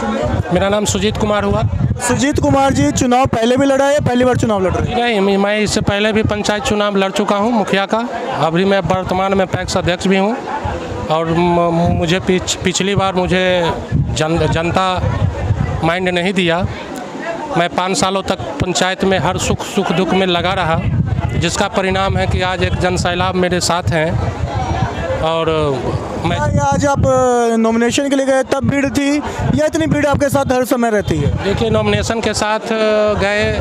शुभ नाम? मेरा नाम सुजीत कुमार हुआ। सुजीत कुमार जी, चुनाव पहले भी लड़ा है, पहली बार चुनाव लड़ रहे हैं? नहीं, मैं इससे पहले भी पंचायत चुनाव लड़ चुका हूँ मुखिया का। अभी मैं वर्तमान में पैक्स अध्यक्ष भी हूँ। और मुझे पिछली बार मुझे जनता माइंड नहीं दिया। मैं 5 सालों तक पंचायत में हर सुख दुख में लगा रहा, जिसका परिणाम है कि आज एक जनसैलाब मेरे साथ हैं। और मैं आज आप नॉमिनेशन के लिए गए तब भीड़ थी या इतनी भीड़ आपके साथ हर समय रहती है? देखिए, नॉमिनेशन के साथ गए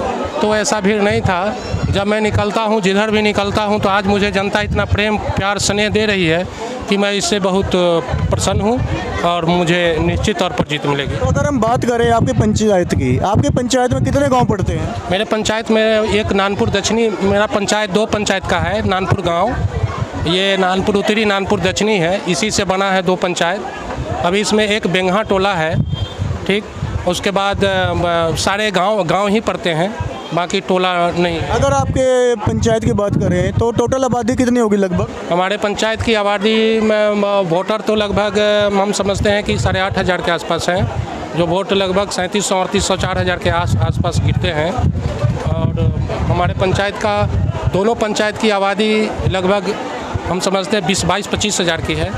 तो ऐसा भीड़ नहीं था। जब मैं निकलता हूँ, जिधर भी निकलता हूँ, तो आज मुझे जनता इतना प्रेम प्यार स्नेह दे रही है कि मैं इससे बहुत प्रसन्न हूँ और मुझे निश्चित तौर पर जीत मिलेगी। तो अगर हम बात करें आपकी पंचायत की, आपकी पंचायत में कितने गांव पड़ते हैं? मेरे पंचायत में एक नानपुर दक्षिणी, मेरा पंचायत 2 पंचायत का है। नानपुर गाँव, ये नानपुर उत्तरी, नानपुर दक्षिणी है। इसी से बना है 2 पंचायत। अभी इसमें एक बेंगहा टोला है, ठीक। उसके बाद सारे गांव ही पड़ते हैं, बाकी टोला नहीं। अगर आपके पंचायत की बात करें तो टोटल आबादी कितनी होगी लगभग? हमारे पंचायत की आबादी में वोटर तो लगभग हम समझते हैं कि 8,500 के आसपास हैं। जो वोट लगभग 3700, 3800, 4000 के आसपास गिरते हैं। और हमारे पंचायत का, दोनों पंचायत की आबादी लगभग हम समझते हैं 22-25 हज़ार की है।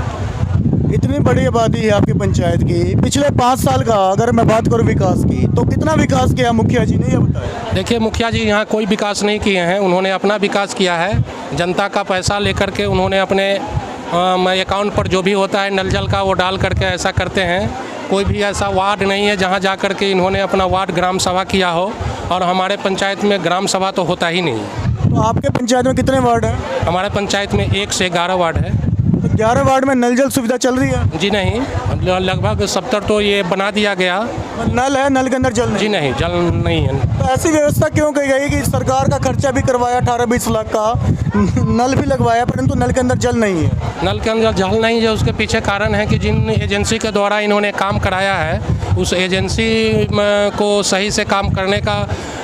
इतनी बड़ी आबादी है आपकी पंचायत की। पिछले 5 साल का अगर मैं बात करूं विकास की, तो कितना विकास किया मुखिया जी ने, ये बताएं। देखिए, मुखिया जी यहाँ कोई विकास नहीं किए हैं। उन्होंने अपना विकास किया है। जनता का पैसा लेकर के उन्होंने अपने अकाउंट पर जो भी होता है नल जल का, वो डाल करके ऐसा करते हैं। कोई भी ऐसा वार्ड नहीं है जहाँ जा कर के इन्होंने अपना वार्ड ग्राम सभा किया हो। और हमारे पंचायत में ग्राम सभा तो होता ही नहीं है। तो आपके पंचायत में कितने वार्ड हैं? हमारे पंचायत में 1 से 11 वार्ड है। तो 11 वार्ड में नल जल सुविधा चल रही है? जी नहीं, लगभग 70 तो ये बना दिया गया। नल है, नल के अंदर जल नहीं? जी नहीं, जल नहीं है। तो ऐसी व्यवस्था क्यों की गई कि सरकार का खर्चा भी करवाया 18-20 लाख का, नल भी लगवाया, परंतु नल के अंदर जल नहीं है? नल के अंदर जल नहीं है, उसके पीछे कारण है कि जिन एजेंसी के द्वारा इन्होंने काम कराया है, उस एजेंसी को सही से काम करने का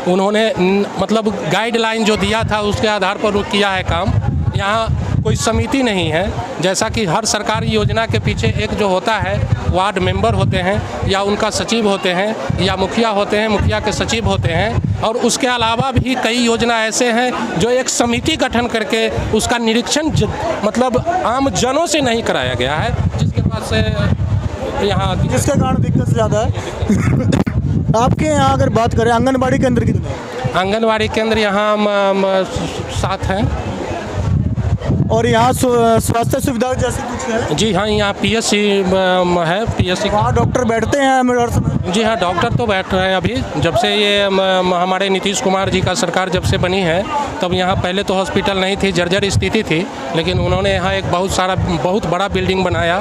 उन्होंने मतलब गाइडलाइन जो दिया था उसके आधार पर किया है काम। यहाँ कोई समिति नहीं है। जैसा कि हर सरकारी योजना के पीछे एक जो होता है वार्ड मेंबर होते हैं, या उनका सचिव होते हैं, या मुखिया होते हैं, मुखिया के सचिव होते हैं। और उसके अलावा भी कई योजना ऐसे हैं जो एक समिति गठन करके उसका निरीक्षण मतलब आम जनों से नहीं कराया गया है, जिसके पास से यहाँ जिसके कारण दिक्कत ज़्यादा है। आपके यहाँ अगर बात करें आंगनबाड़ी केंद्र कितने? आंगनबाड़ी केंद्र यहाँ 7 हैं। और यहाँ स्वास्थ्य सुविधा जैसे कुछ है? जी हाँ, यहाँ PSC है। PSC वहाँ डॉक्टर बैठते हैं हर समय? जी हाँ, डॉक्टर तो बैठ रहे हैं अभी। जब से ये हमारे नीतीश कुमार जी का सरकार जब से बनी है, तब यहाँ पहले तो हॉस्पिटल नहीं थी, जर्जर स्थिति थी, लेकिन उन्होंने यहाँ एक बहुत बड़ा बिल्डिंग बनाया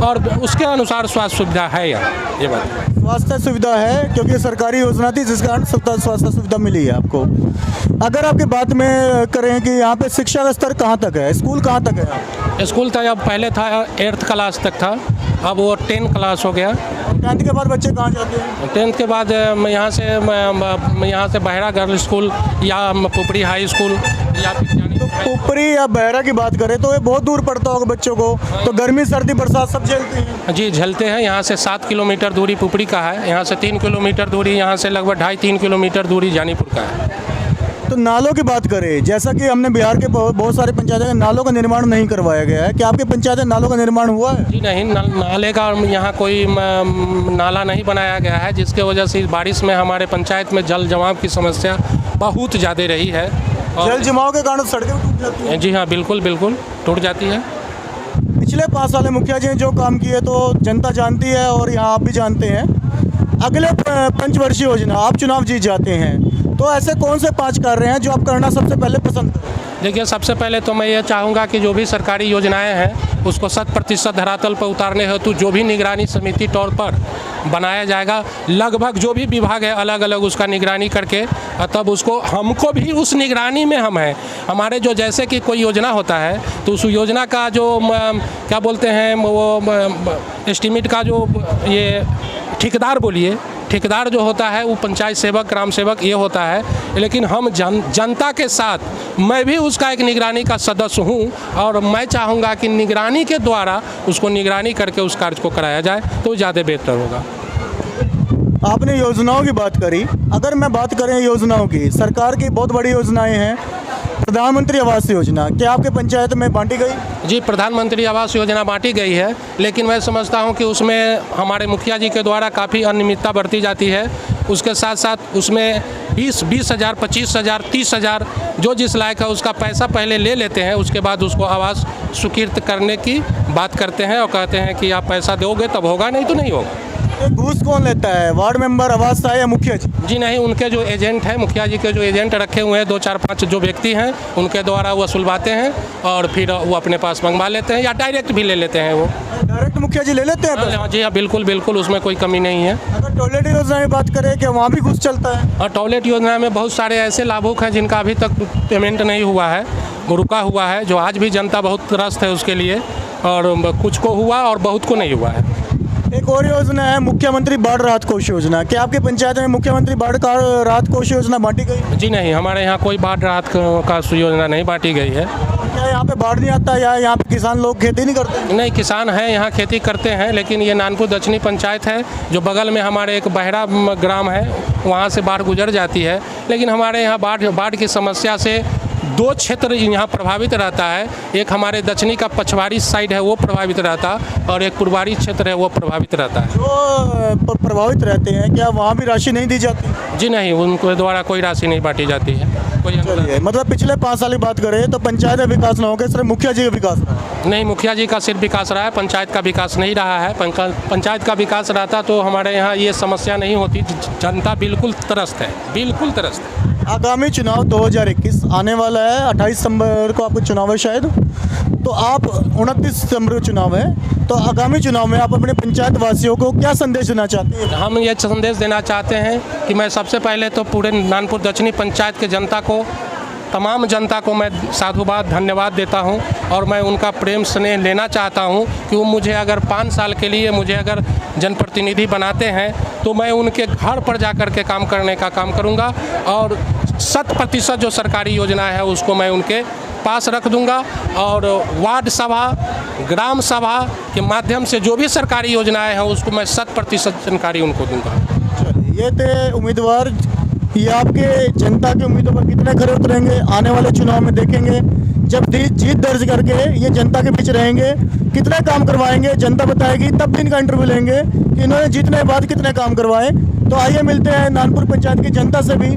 और उसके अनुसार स्वास्थ्य सुविधा है यहाँ। ये बात स्वास्थ्य सुविधा है क्योंकि सरकारी योजना थी जिस कारण स्वास्थ्य सुविधा मिली है आपको। अगर आपकी बात में करें कि यहाँ पे शिक्षा का स्तर कहाँ तक है, स्कूल कहाँ तक है? स्कूल था, अब पहले था 8th क्लास तक था, अब वो 10 क्लास हो गया। 10th के बाद बच्चे कहाँ जाते हैं? 10th के बाद यहाँ से बहरा गर्ल स्कूल या पुपरी हाई स्कूल या पुपरी या बहरा की बात करें तो ये बहुत दूर पड़ता होगा बच्चों को, तो गर्मी सर्दी बरसात सब झेलते हैं? जी झेलते हैं। यहाँ से 7 किलोमीटर दूरी पुपरी का है, यहाँ से 3 किलोमीटर दूरी, यहाँ से लगभग 2.5-3 किलोमीटर दूरी जानीपुर का है। तो नालों की बात करें, जैसा कि हमने बिहार के बहुत सारे पंचायतों में नालों का निर्माण नहीं करवाया गया है, क्या आपके पंचायत में नालों का निर्माण हुआ है? जी नहीं, नाले का यहाँ कोई नाला नहीं बनाया गया है, जिसके वजह से इस बारिश में हमारे पंचायत में जल जमाव की समस्या बहुत ज़्यादा रही है। जल जमाव के कारण सड़कें टूट जाती हैं? जी हाँ, बिल्कुल टूट जाती है। पिछले 5 साल में मुखिया जी ने जो काम किए तो जनता जानती है और यहाँ आप भी जानते हैं। अगले पंचवर्षीय योजना आप चुनाव जीत जाते हैं तो ऐसे कौन से 5 कार्य हैं जो आप करना सबसे पहले पसंद करें? देखिए, सबसे पहले तो मैं ये चाहूँगा कि जो भी सरकारी योजनाएं हैं उसको 100% धरातल पर उतारने हेतु जो भी निगरानी समिति तौर पर बनाया जाएगा, लगभग जो भी विभाग है अलग अलग उसका निगरानी करके, तब उसको हमको भी उस निगरानी में हम हैं। हमारे जो जैसे कि कोई योजना होता है तो उस योजना का जो क्या बोलते हैं वो एस्टीमेट का जो ये ठेकेदार बोलिए, ठेकेदार जो होता है वो पंचायत सेवक, ग्राम सेवक ये होता है, लेकिन हम जनता के साथ मैं भी उसका एक निगरानी का सदस्य हूँ और मैं चाहूँगा कि निगरानी के द्वारा उसको निगरानी करके उस कार्य को कराया जाए तो ज़्यादा बेहतर होगा। आपने योजनाओं की बात करी। अगर मैं बात करें योजनाओं की, सरकार की बहुत बड़ी योजनाएं हैं। प्रधानमंत्री आवास योजना क्या आपके पंचायत में बांटी गई? जी, प्रधानमंत्री आवास योजना बांटी गई है, लेकिन मैं समझता हूं कि उसमें हमारे मुखिया जी के द्वारा काफ़ी अनियमितता बरती जाती है। उसके साथ साथ उसमें 20,000, 25,000, 30,000 जो जिस लायक है उसका पैसा पहले ले लेते हैं, उसके बाद उसको आवास स्वीकृत करने की बात करते हैं और कहते हैं कि आप पैसा दोगे तब होगा, नहीं तो नहीं होगा। ये घूस कौन लेता है, वार्ड मेंबर, आवास सहायक या मुखिया जी? जी नहीं, उनके जो एजेंट हैं, मुखिया जी के जो एजेंट रखे हुए हैं, 2, 4, 5 जो व्यक्ति हैं, उनके द्वारा वसूलवाते हैं और फिर वो अपने पास मंगवा लेते हैं या डायरेक्ट भी ले लेते हैं। वो डायरेक्ट मुखिया जी ले लेते हैं पैसा? हाँ जी, हाँ, बिल्कुल बिल्कुल, उसमें कोई कमी नहीं है। अगर टॉयलेट योजना की बात करें, क्या वहाँ भी घूस चलता है? और टॉयलेट योजना में बहुत सारे ऐसे लाभुक हैं जिनका अभी तक पेमेंट नहीं हुआ है, रुका हुआ है, जो आज भी जनता बहुत त्रस्त है उसके लिए, और कुछ को हुआ और बहुत को नहीं हुआ है। एक और योजना है मुख्यमंत्री बाढ़ राहत कोष योजना। क्या आपके पंचायत में मुख्यमंत्री बाढ़ राहत कोष योजना बांटी गई? जी नहीं, हमारे यहाँ कोई बाढ़ राहत का योजना नहीं बांटी गई है। क्या यहाँ पे बाढ़ नहीं आता या यहाँ पे किसान लोग खेती नहीं करते? नहीं, किसान हैं, यहाँ खेती करते हैं, लेकिन ये नानपुर दक्षिणी पंचायत है, जो बगल में हमारे एक बहरा ग्राम है, वहाँ से बाढ़ गुजर जाती है। लेकिन हमारे यहाँ बाढ़ की समस्या से 2 क्षेत्र यहाँ प्रभावित रहता है। एक हमारे दक्षिणी का पछवाड़ी साइड है, वो प्रभावित रहता है, और एक पूर्वारी क्षेत्र है, वो प्रभावित रहता है। जो प्रभावित रहते हैं, क्या वहाँ भी राशि नहीं दी जाती? जी नहीं, उनके द्वारा कोई राशि नहीं बांटी जाती है, कोई अनुदान। चलिए, मतलब पिछले 5 साल की बात करें तो पंचायत का विकास ना होकर सिर्फ मुखिया जी का विकास रहा है। नहीं, मुखिया जी का सिर्फ विकास रहा है, पंचायत का विकास नहीं रहा है। पंचायत का विकास रहता तो हमारे यहाँ ये समस्या नहीं होती। जनता बिल्कुल त्रस्त है, बिल्कुल त्रस्त है। आगामी चुनाव 2021 आने वाला है, 28 सितंबर को आपको चुनाव है शायद, तो आप 29 सितंबर को चुनाव है, तो आगामी चुनाव में आप अपने पंचायत वासियों को क्या संदेश देना चाहते हैं? हम ये संदेश देना चाहते हैं कि मैं सबसे पहले तो पूरे नानपुर दक्षिणी पंचायत के जनता को, तमाम जनता को मैं साधुवाद धन्यवाद देता हूं, और मैं उनका प्रेम स्नेह लेना चाहता हूं कि वो मुझे अगर 5 साल के लिए मुझे अगर जनप्रतिनिधि बनाते हैं तो मैं उनके घर पर जाकर के काम करने का काम करूंगा, और 100% जो सरकारी योजना है उसको मैं उनके पास रख दूंगा, और वार्ड सभा, ग्राम सभा के माध्यम से जो भी सरकारी योजनाएं हैं उसको मैं 100% जानकारी उनको दूंगा। चलिए, ये थे उम्मीदवार। ये आपके जनता के उम्मीदों पर कितने खरे उतरेंगे आने वाले चुनाव में देखेंगे। जब जीत दर्ज करके ये जनता के बीच रहेंगे, कितने काम करवाएंगे जनता बताएगी, तब भी इनका इंटरव्यू लेंगे कि इन्होंने जीतने के बाद कितने काम करवाए। तो आइए मिलते हैं नानपुर पंचायत की जनता से भी,